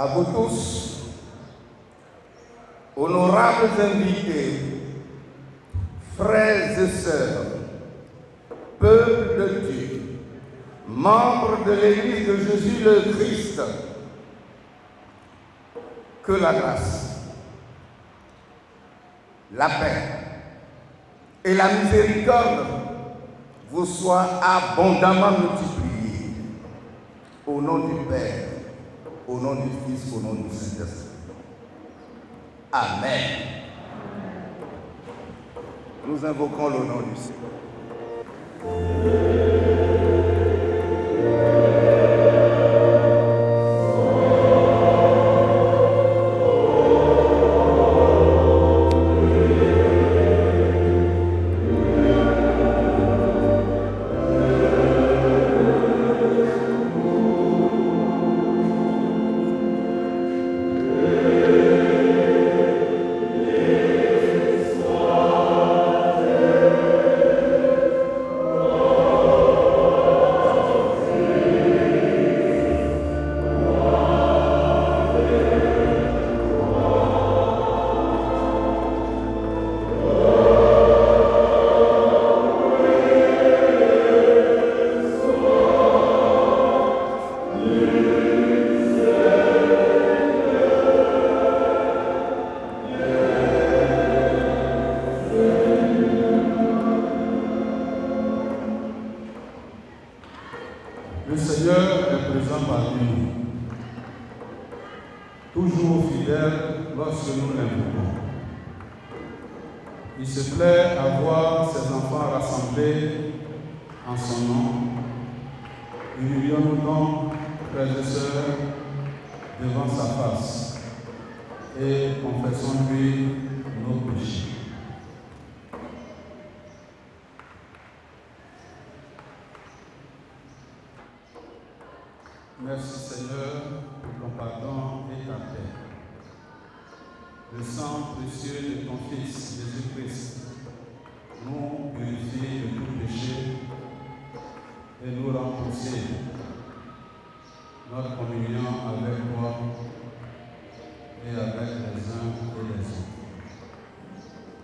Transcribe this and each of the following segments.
à vous tous, honorables invités, frères et sœurs, peuple de Dieu, membres de l'Église de Jésus le Christ, que la grâce, la paix et la miséricorde vous soient abondamment multipliées. Au nom du Père, au nom du Fils, au nom du Saint-Esprit. Amen. Nous invoquons le nom du Seigneur. Le Seigneur est présent parmi nous, toujours fidèle lorsque nous l'invoquons. Il se plaît à voir ses enfants rassemblés en son nom. Humilions-nous donc, frères et sœurs, devant sa face et confessons-lui nos péchés. Merci Seigneur pour ton pardon et ta paix. Le sang précieux de ton Fils Jésus-Christ nous purifie de tout péché et nous rend possible notre communion avec toi et avec les uns et les autres.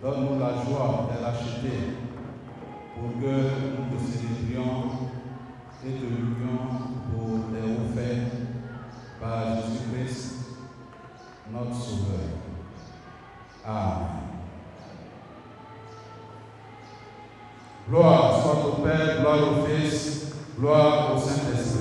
Donne-nous la joie de l'acheter pour que nous te célébrions et te louions pour les hauts faits par Jésus-Christ, notre Sauveur. Amen. Gloire soit au Père, gloire au Fils, gloire au Saint-Esprit.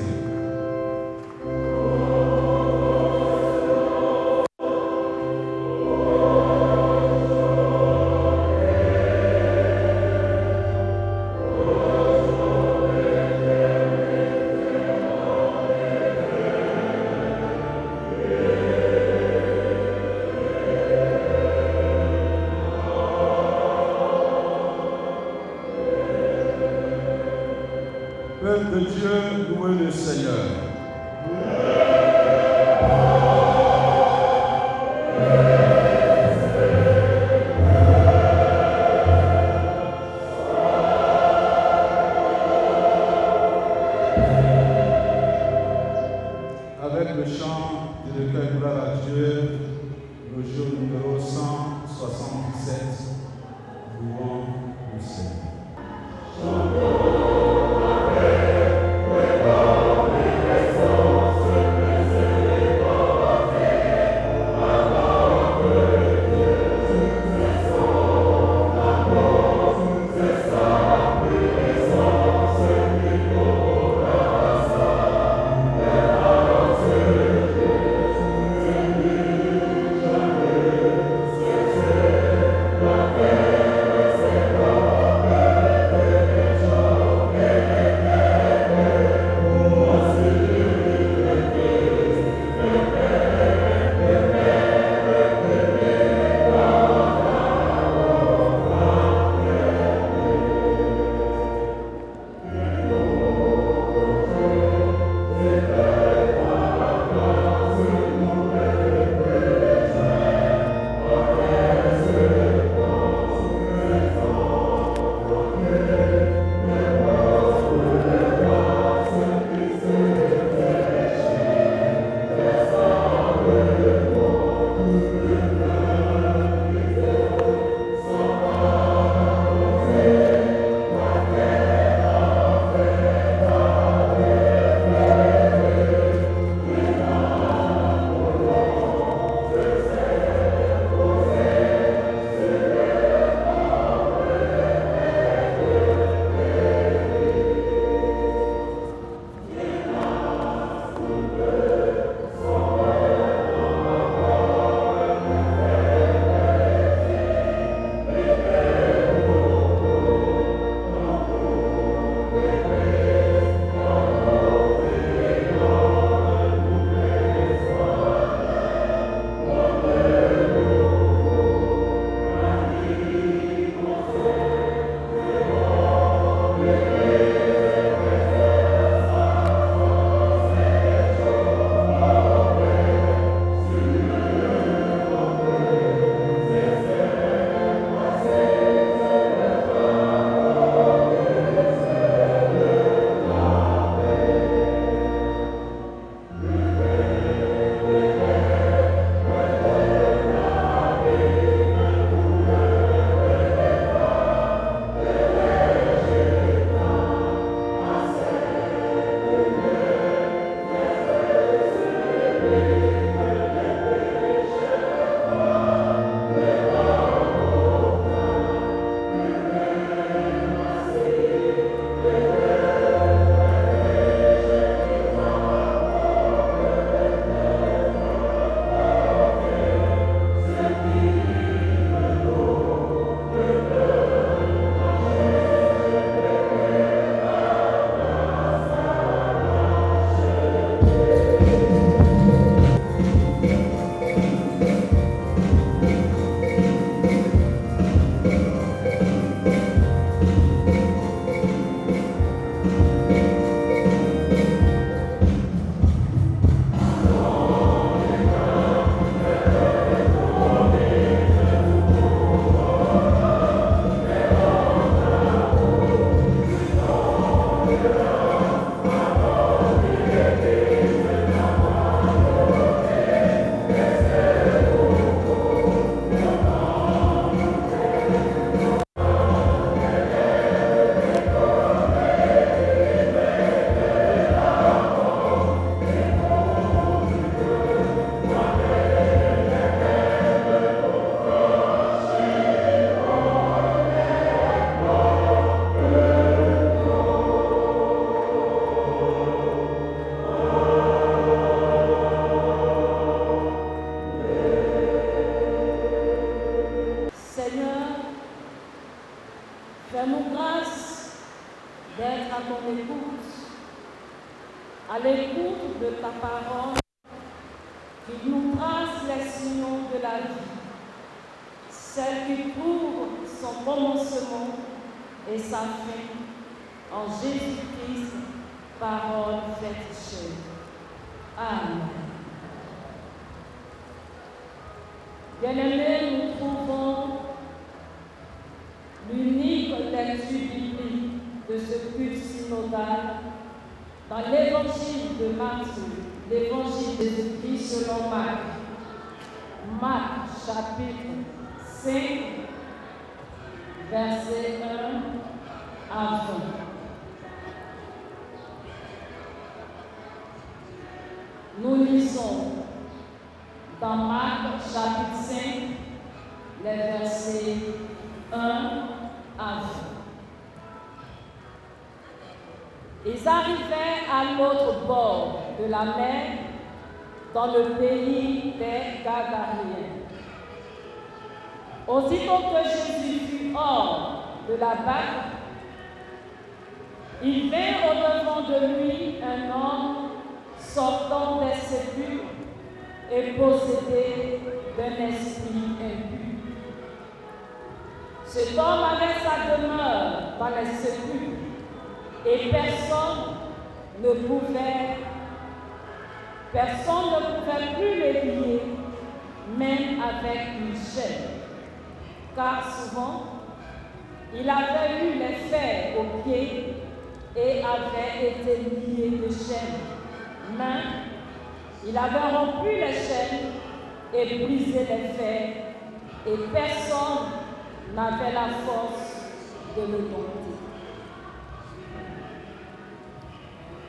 Peuple de Dieu, louez le Seigneur. Avec le chant du recueil gloire à Dieu, le jour numéro 177, louons le Seigneur. l'écoute de ta parole qui nous trace les sillons de la vie, celle qui trouve son commencement et sa fin en Jésus-Christ, parole faite chair. Amen. Bien-aimés, nous trouvons l'unique lecture biblique de ce culte synodal dans l'évangile de Matthieu, l'évangile de Jésus-Christ selon Marc. Marc chapitre 5, verset 1 à 20. Nous lisons dans Marc chapitre 5, les versets 1 à 20. Ils arrivaient à l'autre bord de la mer, dans le pays des Gadaréens. Aussitôt que Jésus fut hors de la barque, il vint au-devant de lui un homme sortant des sépulcres et possédé d'un esprit impur. Cet homme avait sa demeure dans les sépulcres et personne ne pouvait plus le lier, même avec une chaîne, car souvent il avait eu les fers aux pieds et avait été lié de chaînes. Mais il avait rompu les chaînes et brisé les fers, et personne n'avait la force de le dompter.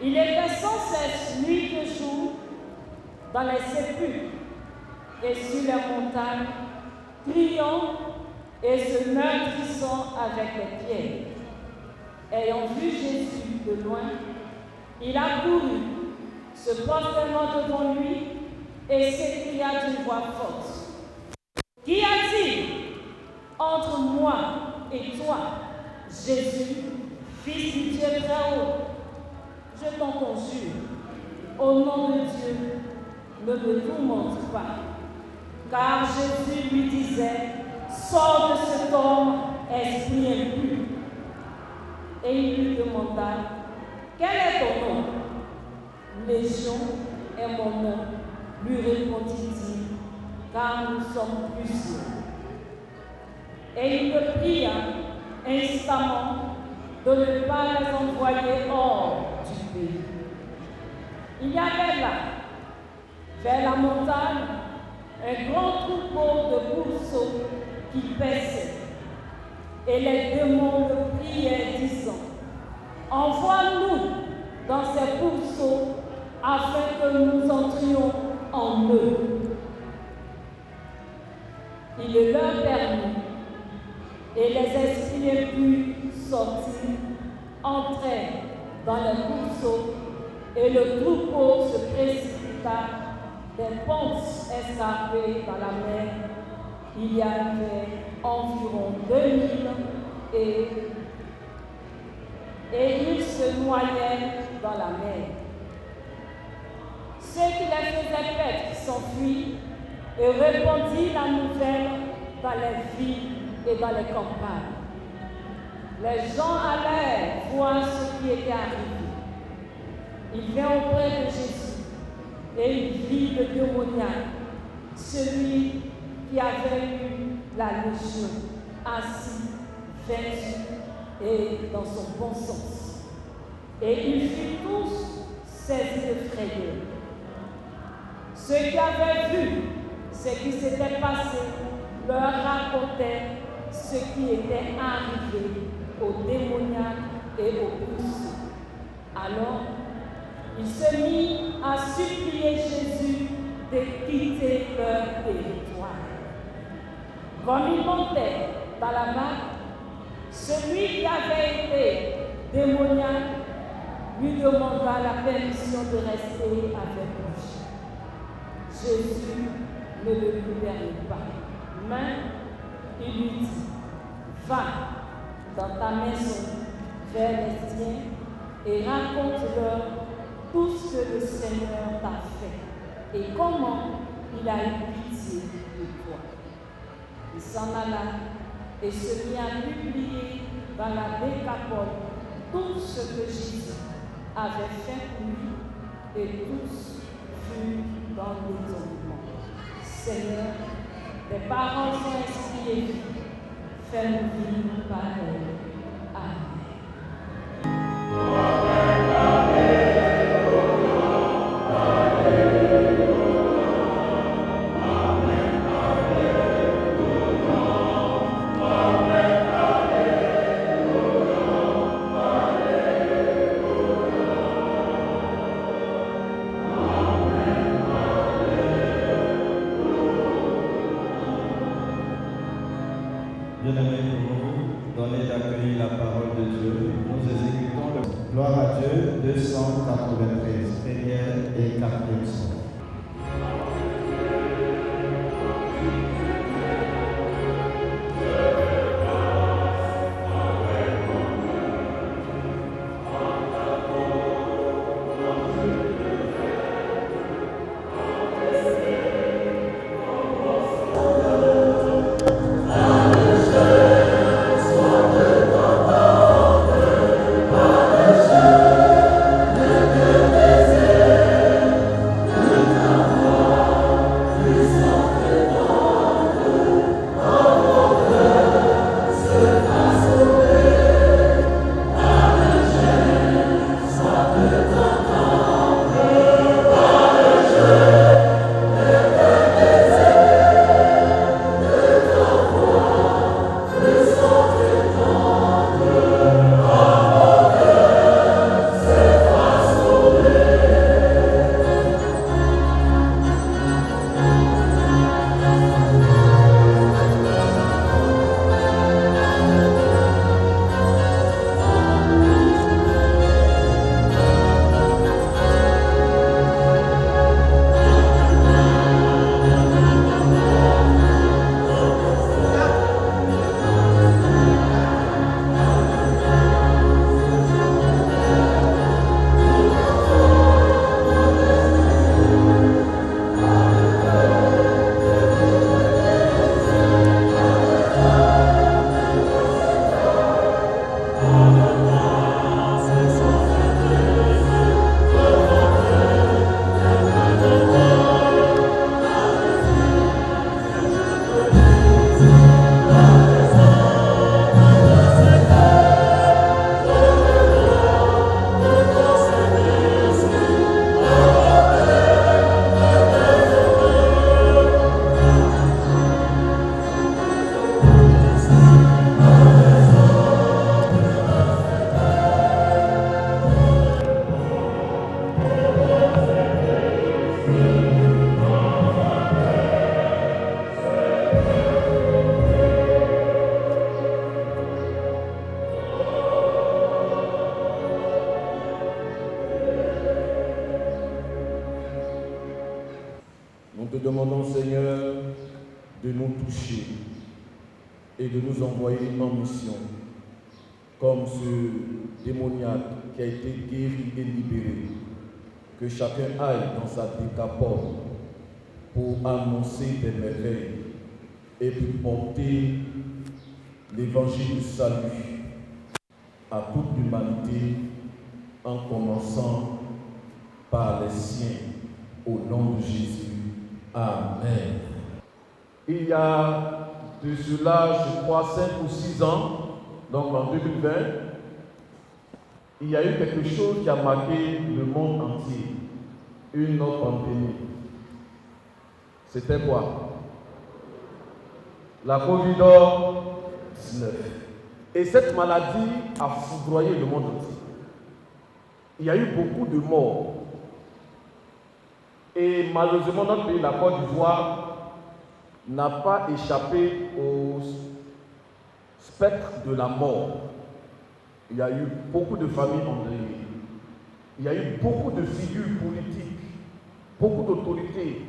Il était sans cesse, nuit et jour, dans les sépulcres et sur les montagnes, criant et se meurtrissant avec les pierres. Ayant vu Jésus de loin, il accourut, se prosternant devant lui et s'écria d'une voix forte: Qu'y a-t-il entre moi et toi, Jésus, Fils du Dieu très haut? Je t'en conjure, au nom de Dieu, ne me tourmente pas. Car Jésus lui disait: Sors de cet homme, esprit impur. Et il lui demanda: Quel est ton nom? Légion est mon nom, lui répondit-il, car nous sommes plusieurs. Et il le pria instamment de ne pas les envoyer hors du pays. Il y avait là, vers la montagne, un grand troupeau de pourceaux qui paissaient. Et les démons le priaient, disant: Envoie-nous dans ces pourceaux afin que nous entrions en eux. Il le leur permit, et les esprits impurs sortirent, entrèrent dans les pourceaux, et le troupeau se précipita des pentes escarpées dans la mer. Il y avait environ 2000 et ils se noyaient dans la mer. Ceux qui les faisaient paître s'enfuirent et répandirent la nouvelle dans les villes et dans les campagnes. Les gens allèrent voir ce qui était arrivé. Il vint auprès de Jésus et il vit le démoniaque, celui qui avait eu la légion, assis, vêtu et dans son bon sens. Et ils furent tous saisis de frayeur. Ceux qui avaient vu ce qui s'était passé leur racontaient ce qui était arrivé aux démoniaques et aux poussés. Alors, il se mit à supplier Jésus de quitter leur territoire. Comme il montait dans la barque, celui qui avait été démoniaque lui demanda la permission de rester avec lui. Jésus ne le lui permit pas, mais il lui dit: Va dans ta maison vers les tiens et raconte-leur tout ce que le Seigneur t'a fait et comment il a eu pitié de toi. Il s'en alla et se mit à publier dans la Décapole tout ce que Jésus avait fait pour lui, et tous furent dans l'étonnement. Seigneur, tes paroles sont inspirées, fais-nous vivre par elles. Amen. Bien-aimés, pour nous donner d'accueillir la parole de Dieu, nous exécutons le Gloire à Dieu 293, première et quatrième son. Nous te demandons, Seigneur, de nous toucher et de nous envoyer en mission, comme ce démoniaque qui a été guéri et libéré. Que chacun aille dans sa décapole pour annoncer des merveilles et pour porter l'évangile du salut à toute l'humanité, en commençant par les siens, au nom de Jésus. Amen. Il y a de cela, je crois, 5 ou 6 ans, donc en 2020, il y a eu quelque chose qui a marqué le monde entier, une autre pandémie. C'était quoi? La Covid-19. Et cette maladie a foudroyé le monde entier. Il y a eu beaucoup de morts. Et malheureusement, notre pays, la Côte d'Ivoire, n'a pas échappé au spectre de la mort. Il y a eu beaucoup de familles endeuillées. Il y a eu beaucoup de figures politiques, beaucoup d'autorités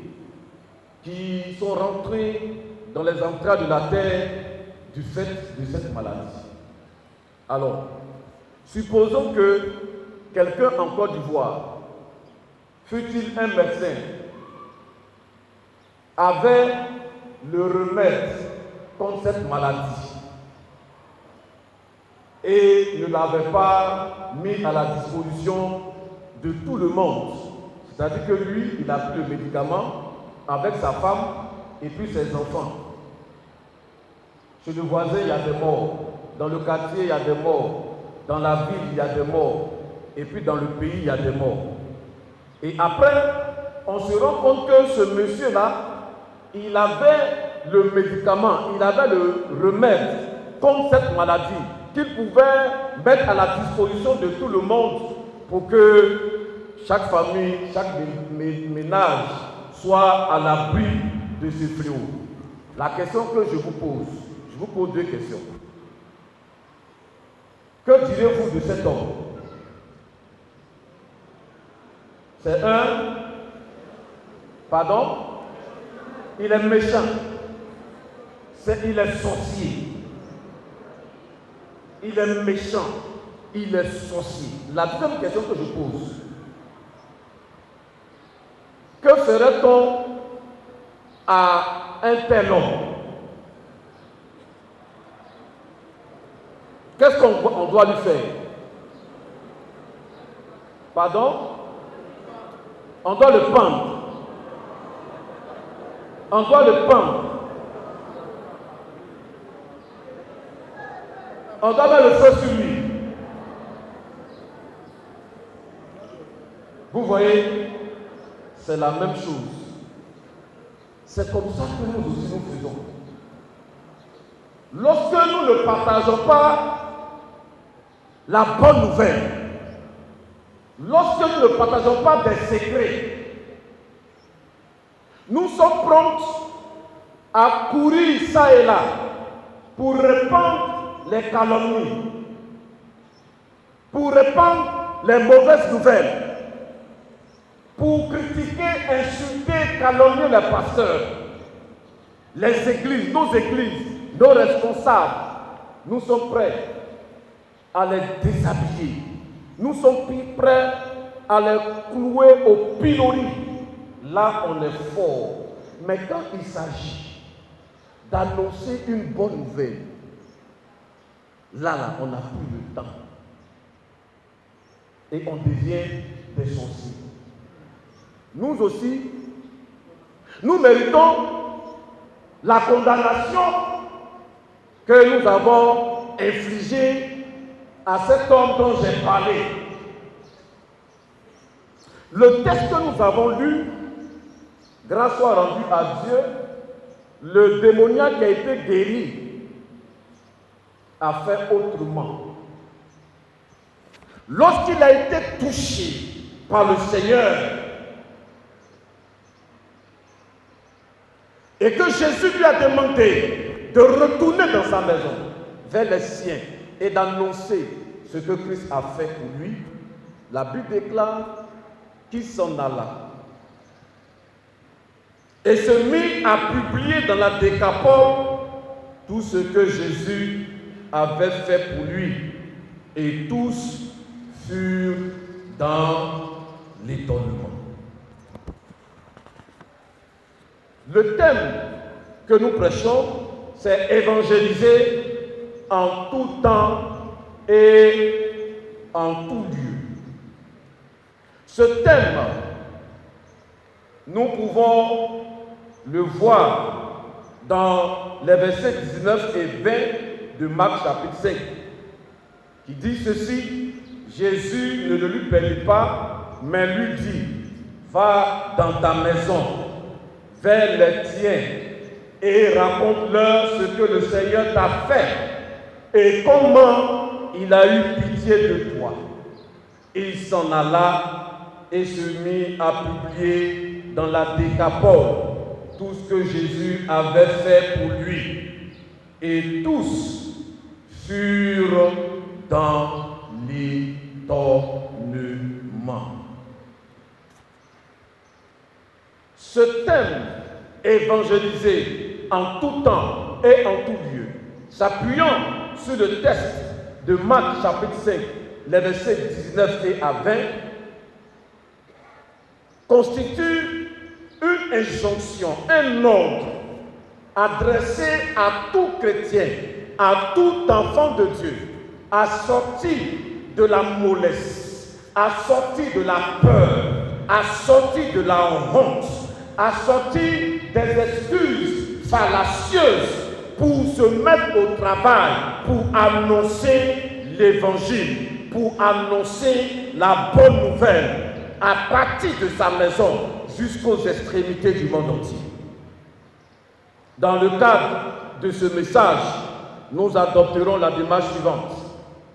qui sont rentrées dans les entrailles de la terre du fait de cette maladie. Alors, supposons que quelqu'un en Côte d'Ivoire fût-il un médecin, avait le remède contre cette maladie et ne l'avait pas mis à la disposition de tout le monde, c'est-à-dire que lui, il a pris le médicament avec sa femme et puis ses enfants. Chez le voisin, il y a des morts. Dans le quartier, il y a des morts. Dans la ville, il y a des morts. Et puis dans le pays, il y a des morts. Et après, on se rend compte que ce monsieur-là, il avait le médicament, il avait le remède contre cette maladie qu'il pouvait mettre à la disposition de tout le monde pour que chaque famille, chaque ménage soit à l'abri de ce fléau. La question que je vous pose deux questions. Que direz-vous de cet homme? C'est un... Pardon? Il est méchant. Il est sorcier. Il est méchant. Il est sorcier. La deuxième question que je pose. Que ferait-on à un tel homme? Qu'est-ce qu'on doit lui faire? Pardon? On doit le pendre. On doit le pendre. On doit mettre le feu sur lui. Vous voyez, c'est la même chose. C'est comme ça que nous aussi nous faisons. Lorsque nous ne partageons pas la bonne nouvelle, lorsque nous ne partageons pas des secrets, nous sommes prompts à courir ça et là pour répandre les calomnies, pour répandre les mauvaises nouvelles, pour critiquer, insulter, calomnier les pasteurs, les églises, nos responsables. Nous sommes prêts à les déshabiller. Nous sommes prêts à les clouer au pilori. Là, on est fort. Mais quand il s'agit d'annoncer une bonne nouvelle, là, on n'a plus le temps. Et on devient des sorciers. Nous aussi, nous méritons la condamnation que nous avons infligée à cet homme dont j'ai parlé. Le texte que nous avons lu, grâce soit rendue à Dieu, le démoniaque qui a été guéri a fait autrement. Lorsqu'il a été touché par le Seigneur et que Jésus lui a demandé de retourner dans sa maison, vers les siens, et d'annoncer ce que Christ a fait pour lui, la Bible déclare qu'il s'en alla et se mit à publier dans la Décapole tout ce que Jésus avait fait pour lui, et tous furent dans l'étonnement. Le thème que nous prêchons, c'est évangéliser en tout temps et en tout lieu. Ce thème, nous pouvons le voir dans les versets 19 et 20 de Marc chapitre 5, qui dit ceci: Jésus ne le lui permit pas, mais lui dit: va dans ta maison, vers les tiens, et raconte-leur ce que le Seigneur t'a fait et comment il a eu pitié de toi. Il s'en alla et se mit à publier dans la Décapole tout ce que Jésus avait fait pour lui. Et tous furent dans l'étonnement. Ce thème, évangéliser en tout temps et en tout lieu, s'appuyant sur le texte de Marc chapitre 5, les versets 19 et à 20, constitue une injonction, un ordre adressé à tout chrétien, à tout enfant de Dieu, assorti de la mollesse, assorti de la peur, assorti de la honte, assorti des excuses fallacieuses pour se mettre au travail, pour annoncer l'évangile, pour annoncer la bonne nouvelle à partir de sa maison jusqu'aux extrémités du monde entier. Dans le cadre de ce message, nous adopterons la démarche suivante.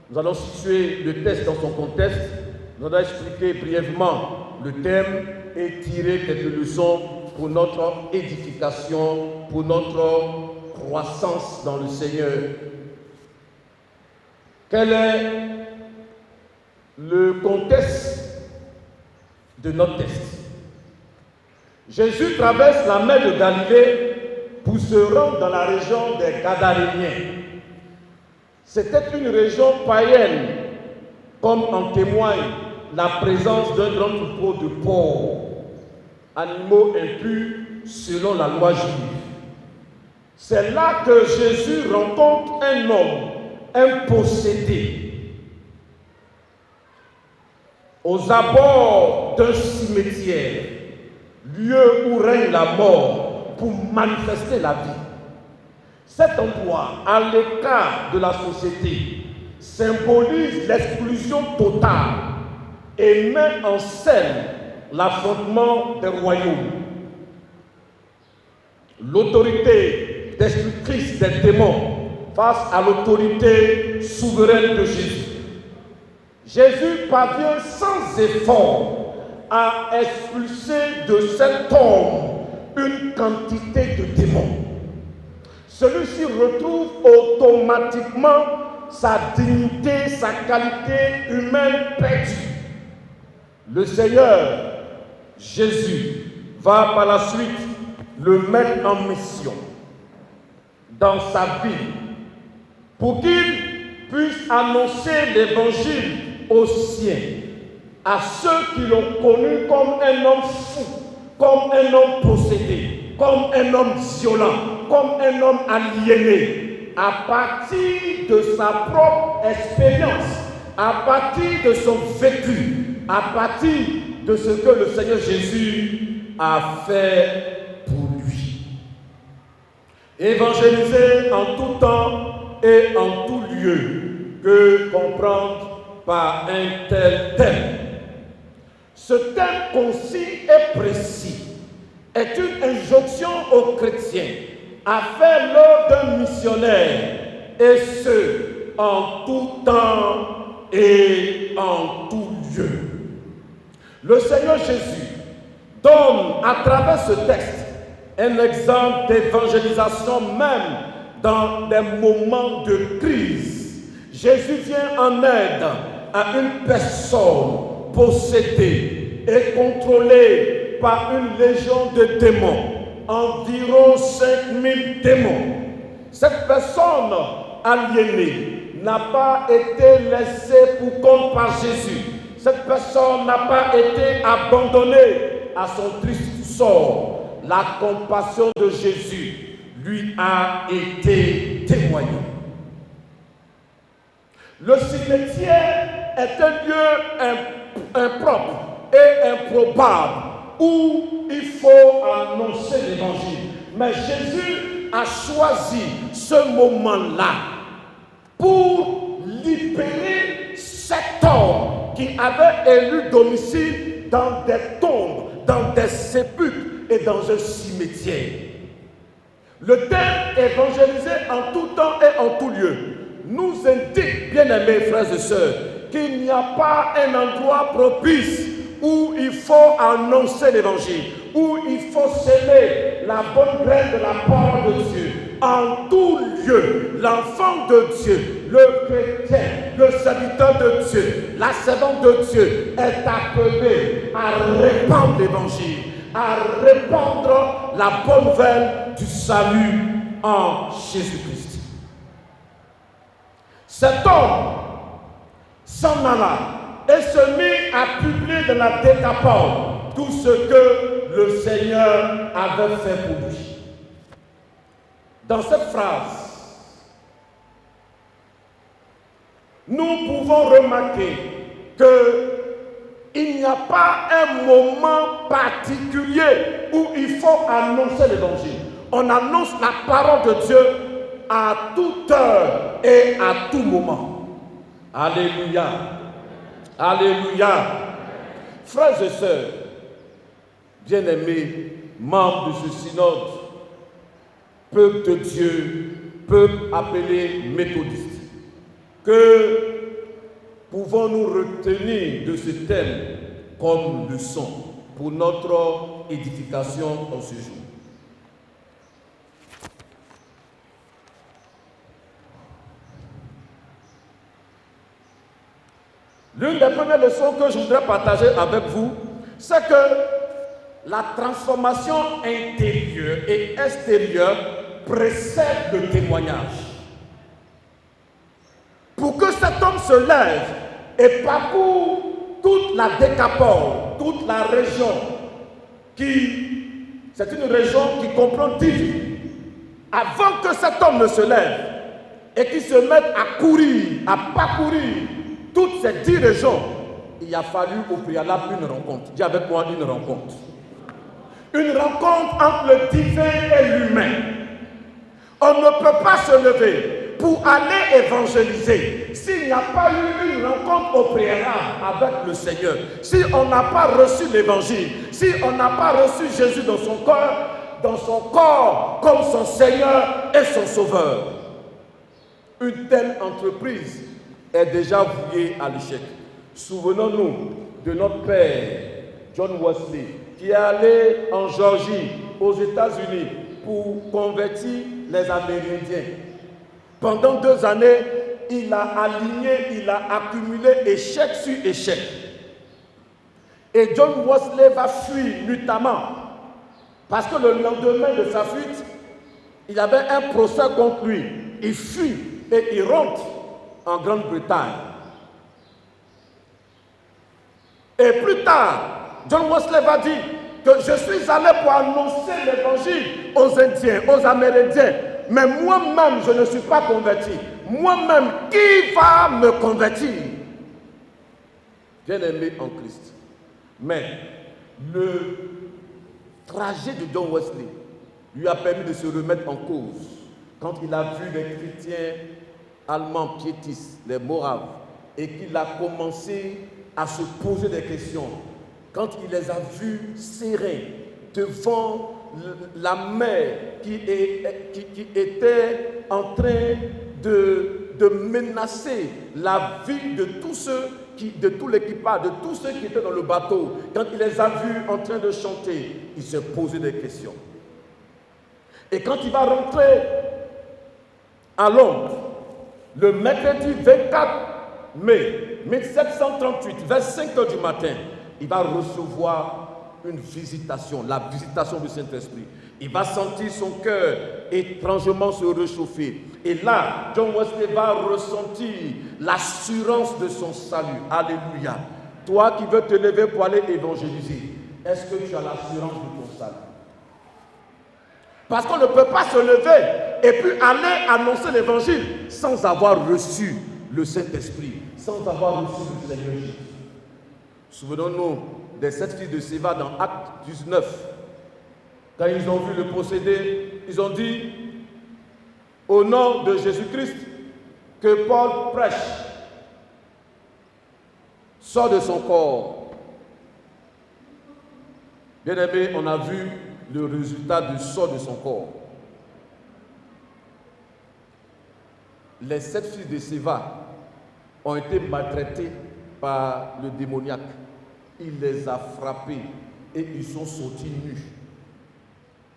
Nous allons situer le texte dans son contexte, nous allons expliquer brièvement le thème et tirer quelques leçons pour notre édification, pour notre croissance dans le Seigneur. Quel est le contexte de notre texte? Jésus traverse la mer de Galilée pour se rendre dans la région des Gadaréniens. C'était une région païenne, comme en témoigne la présence d'un grand troupeau de porcs, animaux impurs selon la loi juive. C'est là que Jésus rencontre un homme, un possédé, aux abords d'un cimetière, lieu où règne la mort, pour manifester la vie. Cet endroit, à l'écart de la société, symbolise l'exclusion totale et met en scène l'affrontement des royaumes. L'autorité destructrice des démons face à l'autorité souveraine de Jésus. Jésus parvient sans effort à expulser de cet homme une quantité de démons. Celui-ci retrouve automatiquement sa dignité, sa qualité humaine perdue. Le Seigneur Jésus va par la suite le mettre en mission dans sa vie pour qu'il puisse annoncer l'évangile aux siens, à ceux qui l'ont connu comme un homme fou, comme un homme possédé, comme un homme violent, comme un homme aliéné, à partir de sa propre expérience, à partir de son vécu, à partir de ce que le Seigneur Jésus a fait pour lui. Évangéliser en tout temps et en tout lieu, que comprendre par un tel thème. Ce thème concis et précis est une injonction aux chrétiens à faire l'œuvre d'un missionnaire, et ce, en tout temps et en tout lieu. Le Seigneur Jésus donne à travers ce texte un exemple d'évangélisation même dans des moments de crise. Jésus vient en aide à une personne possédée et contrôlée par une légion de démons, environ 5000 démons. Cette personne aliénée n'a pas été laissée pour compte par Jésus. Cette personne n'a pas été abandonnée à son triste sort. La compassion de Jésus lui a été témoignée. Le cimetière est un lieu impropre et improbable où il faut annoncer l'évangile. Mais Jésus a choisi ce moment-là pour libérer cet homme qui avait élu domicile dans des tombes, dans des sépulcres et dans un cimetière. Le thème évangélisé en tout temps et en tout lieu nous indique, bien-aimés frères et sœurs, qu'il n'y a pas un endroit propice où il faut annoncer l'évangile, où il faut s'aimer la bonne graine de la parole de Dieu. En tout lieu, l'enfant de Dieu, le chrétien, le serviteur de Dieu, la servante de Dieu est appelé à répandre l'évangile, à répandre la bonne nouvelle du salut en Jésus-Christ. Cet homme s'en alla et se mit à publier dans la Décapole tout ce que le Seigneur avait fait pour lui. Dans cette phrase, nous pouvons remarquer qu'il n'y a pas un moment particulier où il faut annoncer l'évangile. On annonce la parole de Dieu à toute heure et à tout moment. Alléluia. Alléluia. Frères et sœurs, bien-aimés, membres de ce synode, peuple de Dieu, peuple appelé méthodiste, que pouvons-nous retenir de ce thème comme leçon pour notre édification en ce jour? L'une des premières leçons que je voudrais partager avec vous, c'est que la transformation intérieure et extérieure précède le témoignage. Pour que cet homme se lève et parcourt toute la Décapole, toute la région, c'est une région qui comprend 10 villes. Avant que cet homme ne se lève et qu'il se mette à courir, à parcourir toutes ces 10 régions, il a fallu au préalable une rencontre. Dis avec moi, une rencontre. Une rencontre entre le divin et l'humain. On ne peut pas se lever pour aller évangéliser s'il n'y a pas eu une rencontre au préalable avec le Seigneur. Si on n'a pas reçu l'évangile, si on n'a pas reçu Jésus dans son corps comme son Seigneur et son Sauveur. Une telle entreprise est déjà vouée à l'échec. Souvenons-nous de notre père, John Wesley, qui est allé en Géorgie, aux États-Unis, pour convertir les Amérindiens. Pendant 2 années, il a aligné, il a accumulé échec sur échec. Et John Wesley va fuir nuitamment, parce que le lendemain de sa fuite, il y avait un procès contre lui. Il fuit et il rentre en Grande-Bretagne. Et plus tard, John Wesley va dire que je suis allé pour annoncer l'évangile aux Indiens, aux Amérindiens, mais moi-même je ne suis pas converti. Moi-même, qui va me convertir? Bien-aimé en Christ. Mais le trajet de John Wesley lui a permis de se remettre en cause quand il a vu les chrétiens allemands piétistes, les Moraves, et qu'il a commencé à se poser des questions. Quand il les a vus sereins devant la mer qui était en train de menacer la vie de tous ceux de tout l'équipage, de tous ceux qui étaient dans le bateau, quand il les a vus en train de chanter, il s'est posé des questions. Et quand il va rentrer à Londres, le mercredi 24 mai 1738, vers 5 h du matin, il va recevoir une visitation, la visitation du Saint-Esprit. Il va sentir son cœur étrangement se réchauffer. Et là, John Wesley va ressentir l'assurance de son salut. Alléluia. Toi qui veux te lever pour aller évangéliser, est-ce que tu as l'assurance de ton salut? Parce qu'on ne peut pas se lever et puis aller annoncer l'évangile sans avoir reçu le Saint-Esprit, sans avoir reçu le Seigneur Jésus. Souvenons-nous des 7 fils de Séva dans Acte 19. Quand ils ont vu le procédé, ils ont dit, au nom de Jésus-Christ, que Paul prêche, sort de son corps. Bien-aimé, on a vu le résultat du sort de son corps. Les 7 fils de Séva ont été maltraités par le démoniaque. Il les a frappés et ils sont sortis nus.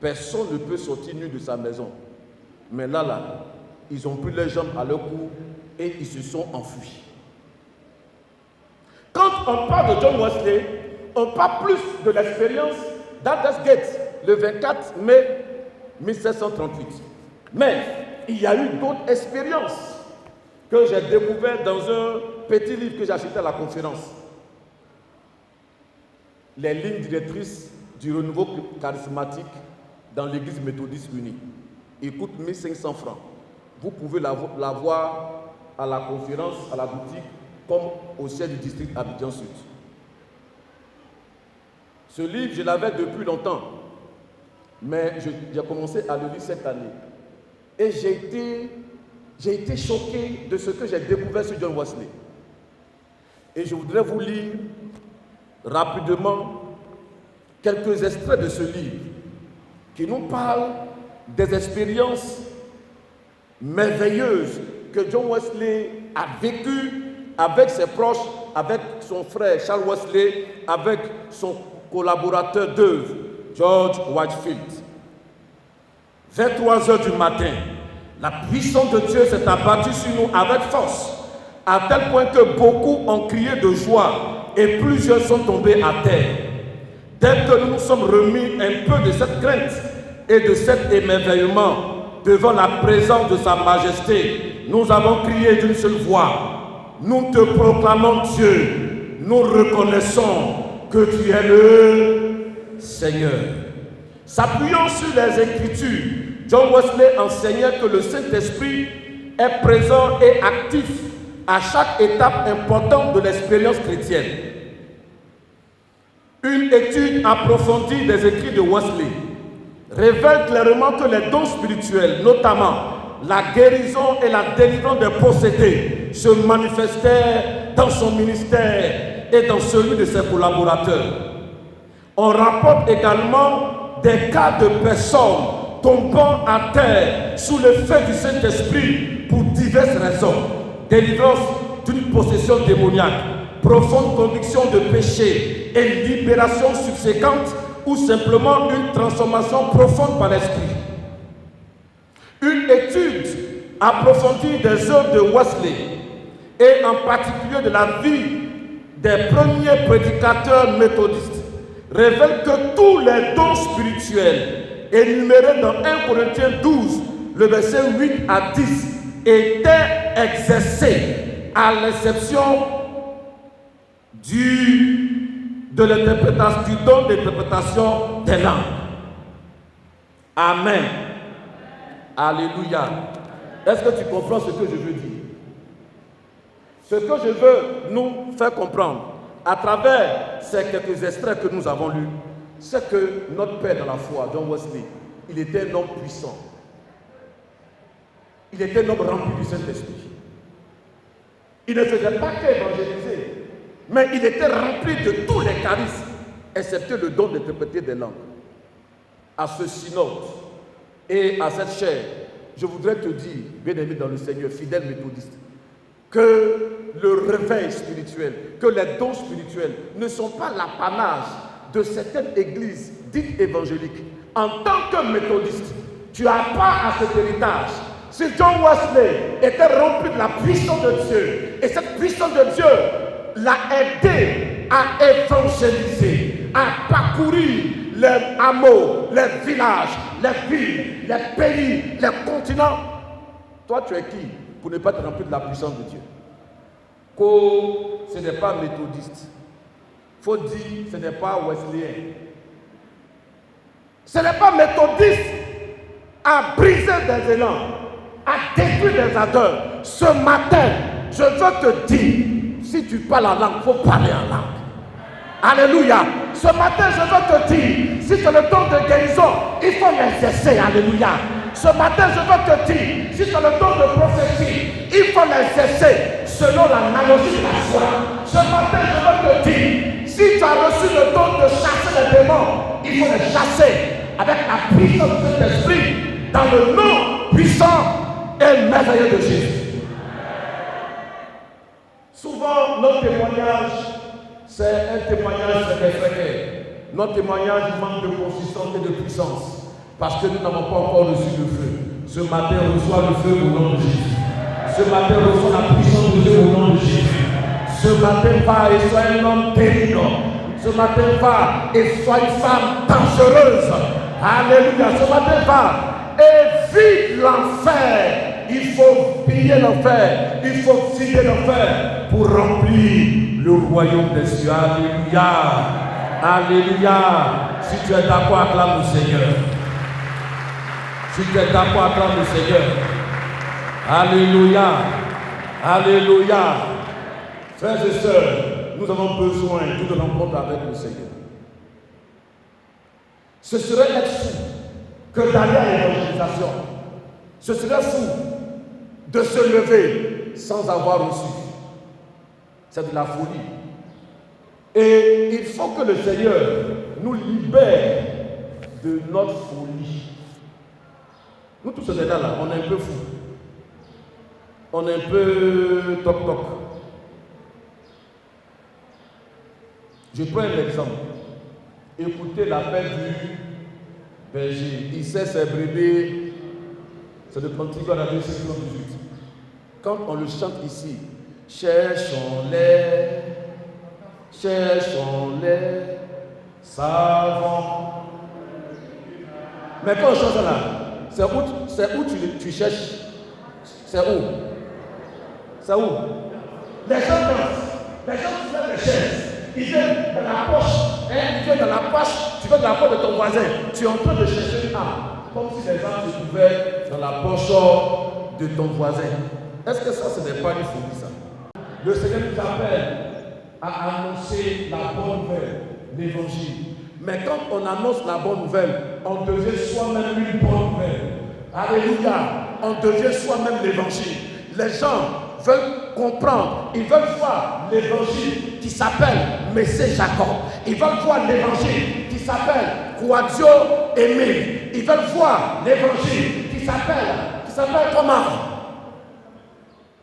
Personne ne peut sortir nu de sa maison. Mais là, ils ont pris les jambes à leur cou et ils se sont enfuis. Quand on parle de John Wesley, on parle plus de l'expérience d'Aldersgate, le 24 mai 1738. Mais il y a eu d'autres expériences que j'ai découvertes dans un petit livre que j'ai acheté à la conférence. les lignes directrices du renouveau charismatique dans l'église méthodiste unie. Il coûte 1500 francs. Vous pouvez l'avoir à la conférence, à la boutique, comme au siège du district Abidjan Sud. Ce livre, je l'avais depuis longtemps, mais j'ai commencé à le lire cette année. Et j'ai été choqué de ce que j'ai découvert sur John Wesley. Et je voudrais vous lire rapidement quelques extraits de ce livre qui nous parle des expériences merveilleuses que John Wesley a vécues avec ses proches, avec son frère Charles Wesley, avec son collaborateur d'œuvre, George Whitefield. Vers 3 heures du matin, la puissance de Dieu s'est abattue sur nous avec force, à tel point que beaucoup ont crié de joie et plusieurs sont tombés à terre. Dès que nous nous sommes remis un peu de cette crainte et de cet émerveillement devant la présence de sa majesté, nous avons crié d'une seule voix: nous te proclamons Dieu, nous reconnaissons que tu es le Seigneur. S'appuyant sur les Écritures, John Wesley enseignait que le Saint-Esprit est présent et actif à chaque étape importante de l'expérience chrétienne. Une étude approfondie des écrits de Wesley révèle clairement que les dons spirituels, notamment la guérison et la délivrance des possédés, se manifestèrent dans son ministère et dans celui de ses collaborateurs. On rapporte également des cas de personnes tombant à terre sous l'effet du Saint-Esprit pour diverses raisons: délivrance d'une possession démoniaque, profonde conviction de péché et libération subséquente, ou simplement une transformation profonde par l'esprit. Une étude approfondie des œuvres de Wesley et en particulier de la vie des premiers prédicateurs méthodistes révèle que tous les dons spirituels énumérés dans 1 Corinthiens 12, le verset 8 à 10, étaient exercés à l'exception du don d'interprétation des langues. Amen. Alléluia. Est-ce que tu comprends ce que je veux dire? Ce que je veux nous faire comprendre à travers ces quelques extraits que nous avons lus, c'est que notre Père dans la foi, John Wesley, il était un homme puissant. Il était un homme rempli du Saint-Esprit. Il ne faisait pas qu'évangéliser, mais il était rempli de tous les charismes, excepté le don d'interpréter des langues. À ce synode et à cette chaire, je voudrais te dire, bien-aimé dans le Seigneur, fidèle méthodiste, que le réveil spirituel, que les dons spirituels ne sont pas l'apanage de certaines églises dites évangéliques. En tant que méthodiste, tu as part à cet héritage. Si John Wesley était rempli de la puissance de Dieu, et cette puissance de Dieu l'a aidé à évangéliser, à parcourir les hameaux, les villages, les villes, les pays, les continents. Toi, tu es qui pour ne pas être rempli de la puissance de Dieu? Ce n'est pas méthodiste. Il faut dire, ce n'est pas wesleyen. Ce n'est pas méthodiste à briser des élans, à détruire des ardeurs. Ce matin, je veux te dire, si tu parles en langue, il faut parler en langue. Alléluia. Ce matin, je veux te dire, si tu as le don de guérison, il faut l'exercer. Alléluia. Ce matin, je veux te dire, si tu as le don de prophétie, il faut l'exercer selon l'analogie de la foi. Ce matin, je veux te dire, si tu as reçu le don de chasser les démons, il faut les chasser avec la puissance de cet esprit dans le nom puissant et merveilleux de Jésus. Souvent, notre témoignage, c'est un témoignage effrayant. Notre témoignage manque de consistance et de puissance parce que nous n'avons pas encore reçu le feu. Ce matin, reçois le feu au nom de Jésus. Ce matin, reçois la puissance de Dieu au nom de Jésus. Ce matin, va et sois un homme terrible. Ce matin, va et sois une femme dangereuse. Alléluia. Ce matin, va et vide l'enfer. Il faut piller l'enfer. Il faut vider l'enfer pour remplir le royaume des cieux. Alléluia. Alléluia. Si tu es d'accord, acclame le Seigneur. Si tu es d'accord, acclame le Seigneur. Alléluia. Alléluia. Frères et sœurs, nous avons besoin d'une rencontre avec le Seigneur. Ce serait être fou que d'aller à l'évangélisation. Ce serait fou de se lever sans avoir reçu. C'est de la folie. Et il faut que le Seigneur nous libère de notre folie. Nous tous on est là, on est un peu fou. On est un peu toc-toc. Je prends un exemple. Écoutez l'appel du berger. Il sait ses brebis. C'est le cantique à la 2:18. Quand on le chante ici, cherchons-les, cherchons-les, savants. Mais quand on chante là, c'est où tu cherches? C'est où? C'est où? Les gens dansent, les gens se lèvent les chaises, ils viennent dans la poche, ils viennent dans la poche, tu vas dans la poche de ton voisin, tu es en train de chercher une âme, comme si les gens se trouvaient dans la poche de ton voisin. Est-ce que ça, ce n'est pas une folie, ça? Le Seigneur nous appelle à annoncer la bonne nouvelle, l'évangile. Mais quand on annonce la bonne nouvelle, on devient soi-même une bonne nouvelle. Alléluia. On devient soi-même l'évangile. Les gens veulent comprendre, ils veulent voir l'évangile qui s'appelle Messé Jacob. Ils veulent voir l'évangile qui s'appelle Quadio Émile. Ils veulent voir l'évangile qui s'appelle comment?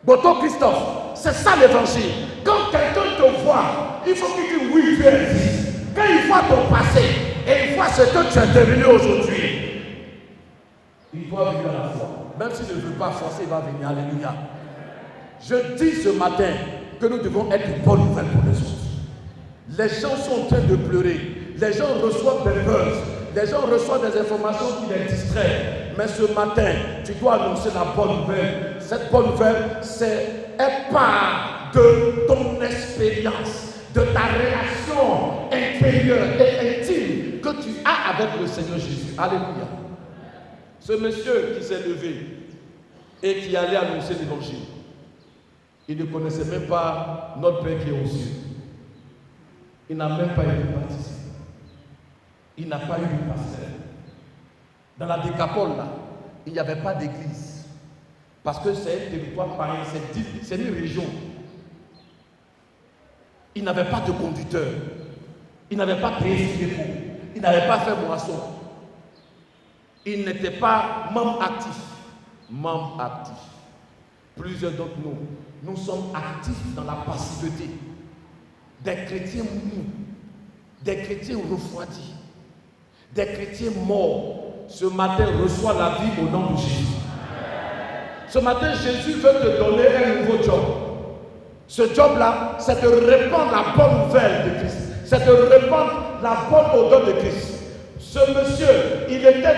Boto Christophe. C'est ça l'évangile. Quand quelqu'un te voit, il faut qu'il dise oui, tu existes. Quand il voit ton passé et il voit ce que tu es devenu aujourd'hui, il doit vivre la foi. Même s'il ne veut pas forcer, il va venir. Alléluia. Je dis ce matin que nous devons être une bonne nouvelle pour les autres. Les gens sont en train de pleurer. Les gens reçoivent des buzz. Les gens reçoivent des informations qui les distraient. Mais ce matin, tu dois annoncer la bonne nouvelle. Cette bonne nouvelle, c'est part de ton expérience, de ta relation intérieure et intime que tu as avec le Seigneur Jésus. Alléluia. Ce monsieur qui s'est levé et qui allait annoncer l'évangile, il ne connaissait même pas notre Père qui est aux cieux. Il n'a même pas été baptisé. Il n'a pas eu de pasteur. Dans la Décapole, là, il n'y avait pas d'église. Parce que c'est un territoire pareil, c'est une région. Il n'avait pas de conducteur. Il n'avait pas payé ses dépôts. Il n'avait pas fait moisson. Il n'était pas membre actif. Membre actif. Plusieurs d'entre nous sommes actifs dans la passivité. Des chrétiens mous, des chrétiens refroidis, des chrétiens morts. Ce matin, reçois la vie au nom de Jésus. Ce matin, Jésus veut te donner un nouveau job. Ce job-là, c'est de répandre la bonne nouvelle de Christ. C'est de répandre la bonne odeur de Christ. Ce monsieur, il était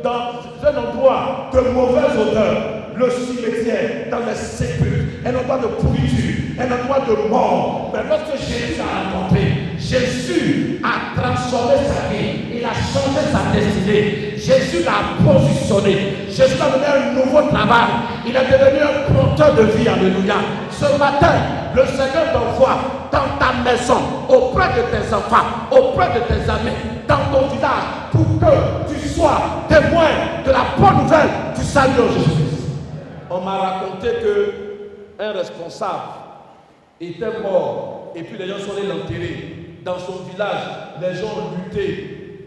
dans un endroit de mauvaise odeur, le cimetière, dans les sépulcres, un endroit de pourriture, un endroit de mort. Mais lorsque Jésus l'a rencontré, Jésus a transformé sa vie, il a changé sa destinée. Jésus l'a positionné. Jésus a donné un nouveau travail. Il est devenu un porteur de vie. Alléluia. Ce matin, le Seigneur t'envoie dans ta maison, auprès de tes enfants, auprès de tes amis, dans ton village, pour que tu sois témoin de la bonne nouvelle du salut de Jésus. On m'a raconté qu'un responsable était mort et puis les gens sont allés l'enterrer. Dans son village, les gens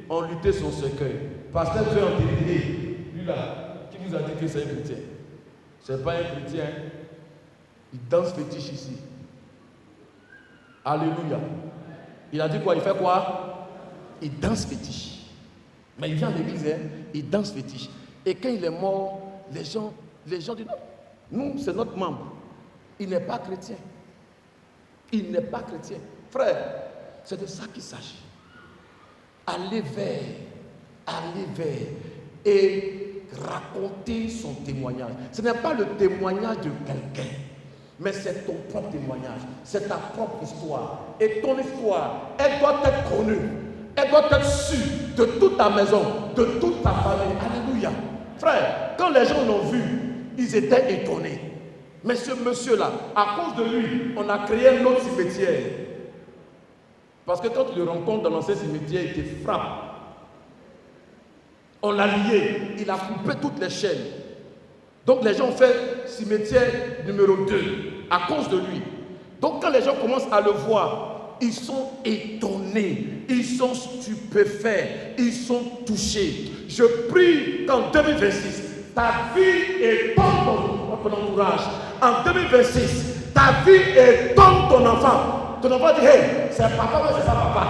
ont lutté son cercueil. Pasteur veut enterrer lui là, qui vous a dit que c'est un chrétien. C'est pas un chrétien. Il danse fétiche ici. Alléluia. Il a dit quoi? Il fait quoi? Il danse fétiche. Mais il vient à l'église, hein? Il danse fétiche. Et quand il est mort, les gens disent non, nous, c'est notre membre. Il n'est pas chrétien. Il n'est pas chrétien. Frère, c'est de ça qu'il s'agit. Aller vers et raconter son témoignage. Ce n'est pas le témoignage de quelqu'un, Mais c'est ton propre témoignage, c'est ta propre histoire. Et ton histoire, elle doit être connue, elle doit être sûre de toute ta maison, de toute ta famille. Alléluia. Frère, quand les gens l'ont vu, ils étaient étonnés. Mais ce monsieur-là, à cause de lui, on a créé un autre cimetière. Parce que quand tu le rencontres dans l'ancien cimetière, il te frappe. On l'a lié, il a coupé toutes les chaînes. Donc les gens ont fait cimetière numéro 2 à cause de lui. Donc quand les gens commencent à le voir, ils sont étonnés, ils sont stupéfaits, ils sont touchés. Je prie qu'en 2026, ta vie étonne ton entourage. En 2026, ta vie étonne ton enfant. Ton enfant dit, hey, c'est papa, mais c'est pas papa.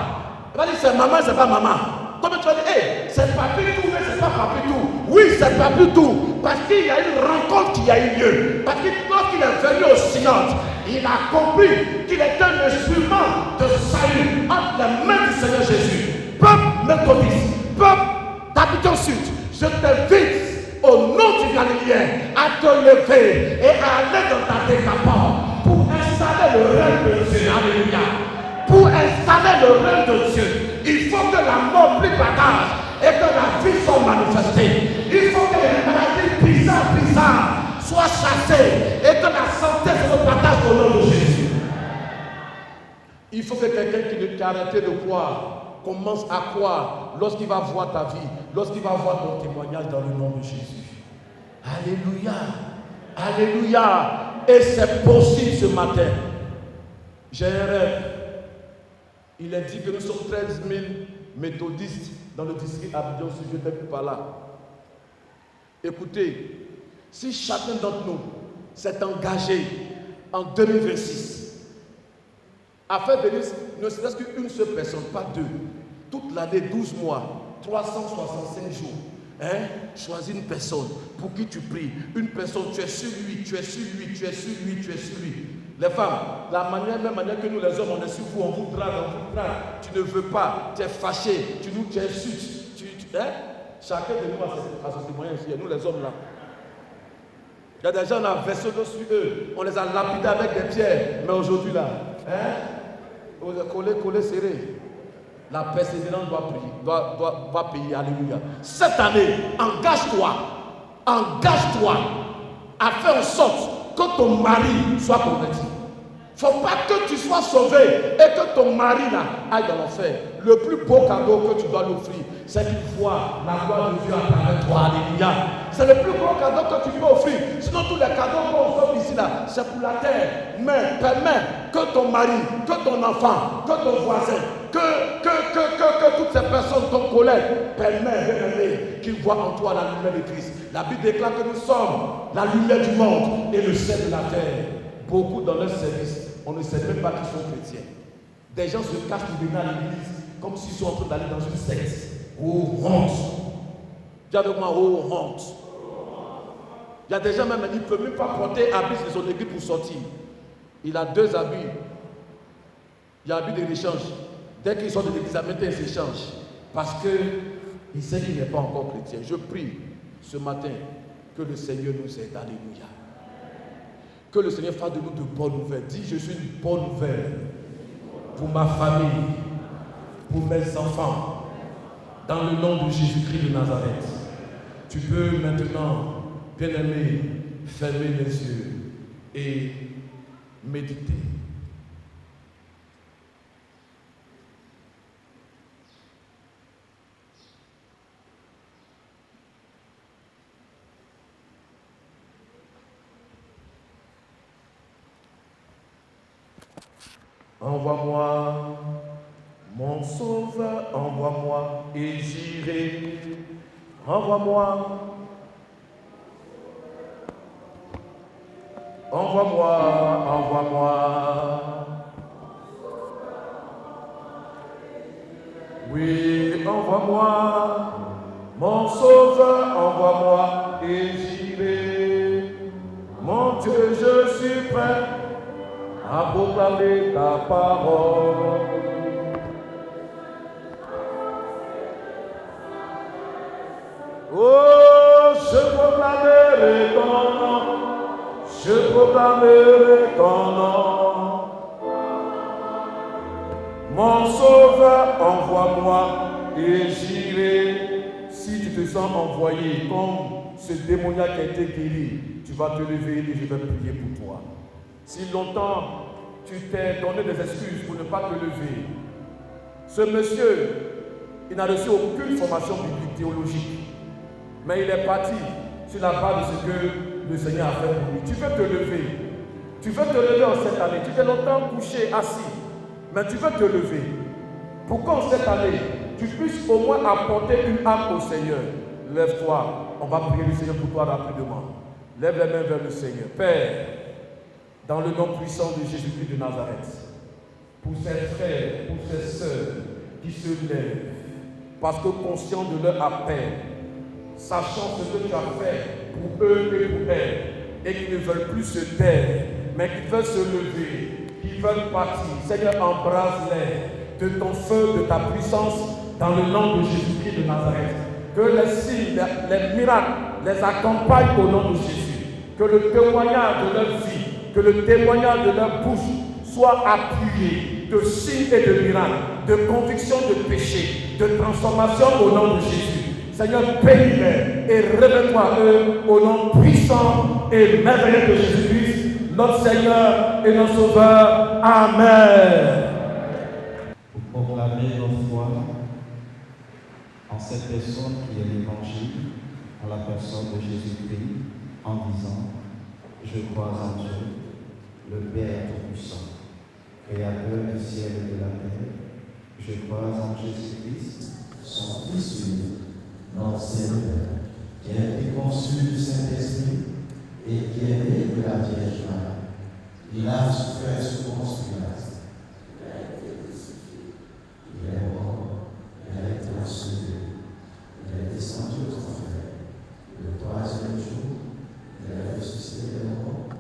Il va dire, c'est maman, c'est pas maman. Comme tu vas dire, hey, c'est papitou, mais c'est pas papitou. Oui, c'est papitou. Parce qu'il y a une rencontre qui a eu lieu. Parce que lorsqu'il est venu au synode, il a compris qu'il était un instrument de salut entre les mains du Seigneur Jésus. Peuple méthodiste, peuple d'Abidjan Sud, je t'invite au nom du Galiléen à te lever et à aller dans ta décapante pour installer le règne de Dieu. Alléluia. Pour installer le règne de Dieu, il faut que la mort plie bagage et que la vie soit manifestée. Il faut que les maladies bizarres soient chassées et que la santé se repartage au nom de Jésus. Il faut que quelqu'un qui a arrêté de croire commence à croire lorsqu'il va voir ta vie, lorsqu'il va voir ton témoignage dans le nom de Jésus. Alléluia. Alléluia. Et c'est possible ce matin. J'ai un rêve. Il est dit que nous sommes 13 000 méthodistes dans le district Abidjan Sud. Je n'étais plus par là. Écoutez, si chacun d'entre nous s'est engagé en 2026 à faire venir ne serait-ce qu'une seule personne, pas deux, toute l'année, 12 mois, 365 jours, choisis une personne pour qui tu pries. Une personne, tu es sur lui, tu es sur lui, tu es sur lui, tu es sur lui. Les femmes, même manière que nous les hommes, on est sur vous, on vous drague. Tu ne veux pas, tu es fâché, tu nous insultes. Chacun de nous a ce témoignage ici, nous les hommes là. Il y a des gens, on a versé sur eux, on les a lapidés avec des pierres, mais aujourd'hui là, collé, serré. La persévérance doit payer, alléluia. Cette année, engage-toi à faire en sorte que ton mari soit converti. Il ne faut pas que tu sois sauvé et que ton mari là aille dans l'enfer. Le plus beau cadeau que tu dois lui offrir, c'est qu'il voit la gloire de Dieu à travers toi. Alléluia. C'est le plus gros cadeau que tu peux offrir. Sinon, tous les cadeaux qu'on offre ici là, c'est pour la terre. Mais permets que ton mari, que ton enfant, que ton voisin, que toutes ces personnes, ton collègue, permets qu'ils voient en toi la lumière de Christ. La Bible déclare que nous sommes la lumière du monde et le sel de la terre. Beaucoup dans leur service, on ne sait même pas qu'ils sont chrétiens. Des gens se cachent pour venir à l'église comme s'ils sont en train d'aller dans une secte. Oh, honte! Dis avec moi, oh, honte! Il y a des gens même, il ne peut même pas porter habit de son église pour sortir. Il a 2 habits. Il y a habit de l'échange. Dès qu'il sort de l'église, il s'échange. Parce qu'il sait qu'il n'est pas encore chrétien. Je prie ce matin que le Seigneur nous aide. Alléluia. Que le Seigneur fasse de nous de bonnes nouvelles. Dis, je suis une bonne nouvelle pour ma famille, pour mes enfants, dans le nom de Jésus-Christ de Nazareth. Tu peux maintenant, bien-aimé, fermer les yeux et méditer. Envoie-moi, mon sauveur, envoie-moi et j'irai. Envoie-moi. Oui, envoie-moi, mon sauveur, envoie-moi et j'irai. Mon Dieu, je suis prêt à proclamer ta parole. Oh, je proclamerai ton nom, Je proclamerai ton nom. Mon sauveur, envoie-moi et j'irai. Si tu te sens envoyé comme ce démoniaque qui a été guéri, tu vas te lever et je vais prier pour toi. Si longtemps tu t'es donné des excuses pour ne pas te lever, ce monsieur, il n'a reçu aucune formation biblique théologique, mais il est parti sur la base de ce que le Seigneur a fait pour lui. Tu veux te lever. Tu veux te lever en cette année. Tu t'es longtemps couché, assis, mais tu veux te lever. Pour qu'en cette année, tu puisses au moins apporter une âme au Seigneur. Lève-toi. On va prier le Seigneur pour toi rapidement. Lève les mains vers le Seigneur. Père, dans le nom puissant de Jésus-Christ de Nazareth, pour ses frères, pour ses sœurs qui se lèvent, parce que conscients de leur appel, sachant ce que tu as fait pour eux et pour elles, et qui ne veulent plus se taire, mais qui veulent se lever, qui veulent partir. Seigneur, embrasse-les de ton feu, de ta puissance, dans le nom de Jésus-Christ de Nazareth. Que les signes, les miracles les accompagnent au nom de Jésus. Que le témoignage de leur vie, que le témoignage de leur bouche soit appuyé de signes et de miracles, de conviction de péché, de transformation au nom de Jésus. Seigneur, bénis-les et révèle-toi eux au nom puissant et merveilleux de Jésus-Christ, notre Seigneur et notre Sauveur. Amen. Pour proclamer notre foi en cette personne qui est l'Évangile, en la personne de Jésus-Christ, en disant: je crois en Dieu, le Père Tout-Puissant, Créateur du ciel et de la terre. Je crois en Jésus-Christ, son Fils unique, notre Seigneur, qui a été conçu du Saint-Esprit et qui est né de la Vierge Marie. Il a souffert sous Ponce Pilate. Il a été crucifié. Il est mort. Il a été enseveli. Il est descendu aux enfers. Le troisième jour, il est ressuscité des morts.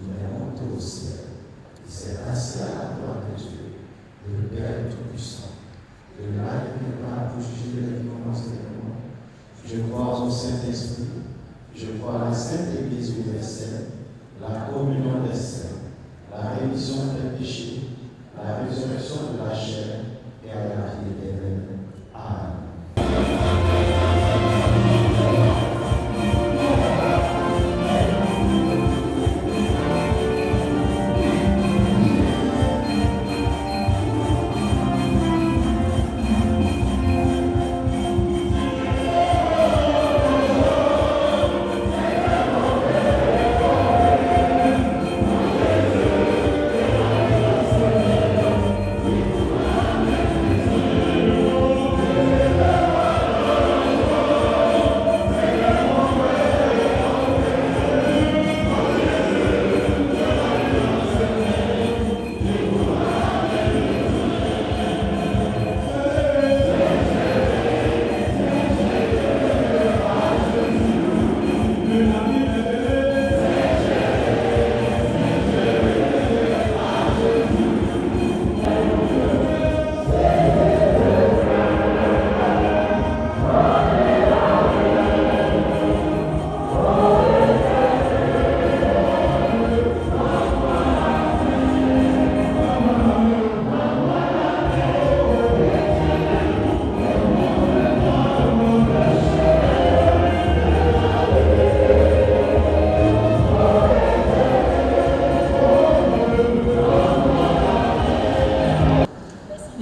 Il est monté au ciel. Il s'est assis à la droite de Dieu, le Père Tout-Puissant. De là, il n'est pas pour juger les vivants et les morts. Je crois au Saint-Esprit. Je crois à la Sainte Église universelle, la communion des saints, la rémission des péchés, la résurrection de la chair et à la vie éternelle. Amen.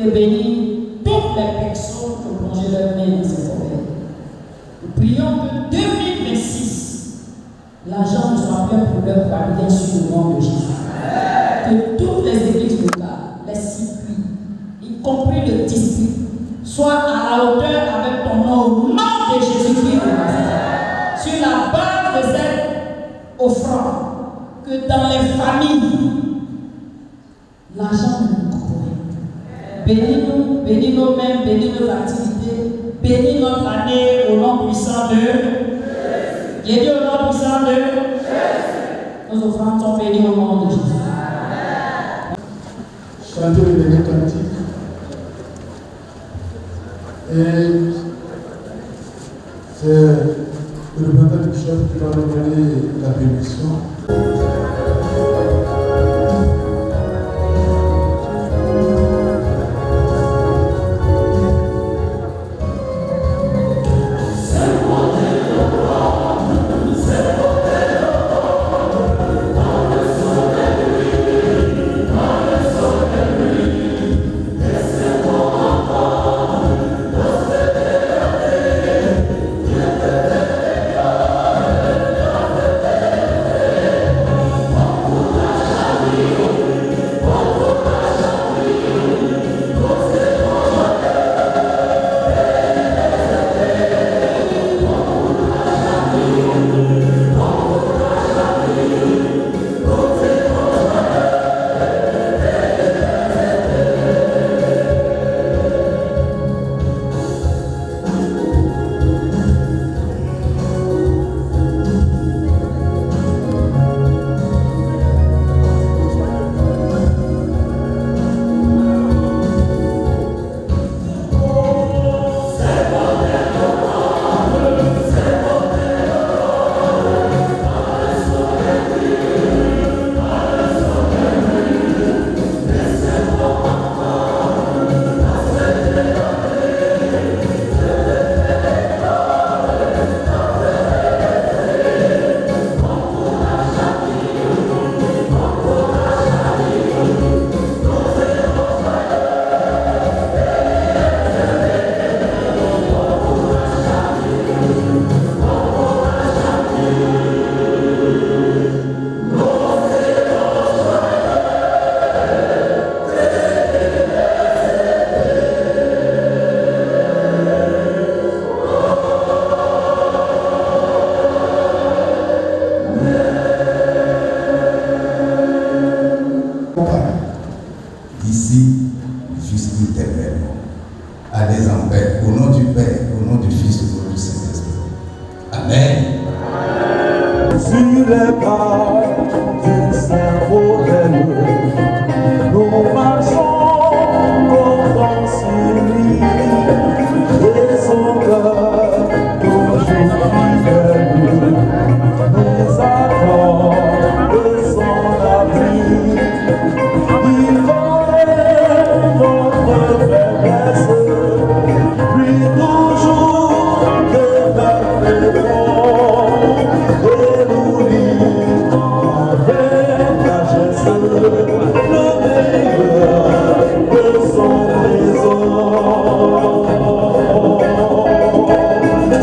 de bénir toutes les personnes qui ont plongé leur main dans ces oreilles. Nous prions que 2026, l'argent ne soit plein pour leur bien sur le nom de Jésus. Que toutes les églises locales, les circuits, y compris le district, soient à la hauteur avec ton nom au nom de Jésus-Christ de Nazareth. Sur la base de cette offrande, que dans les familles, l'argent ne nous couvre. Bénis-nous, bénis nos-mêmes, bénis nos activités, bénis notre année au nom puissant de Jésus. Bénis au nom puissant de Jésus. Nos offrandes sont bénies au nom de Jésus. Chantez le dernier cantique. Et c'est le représentant du chef qui va nous donner la bénédiction.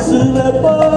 Sur les bords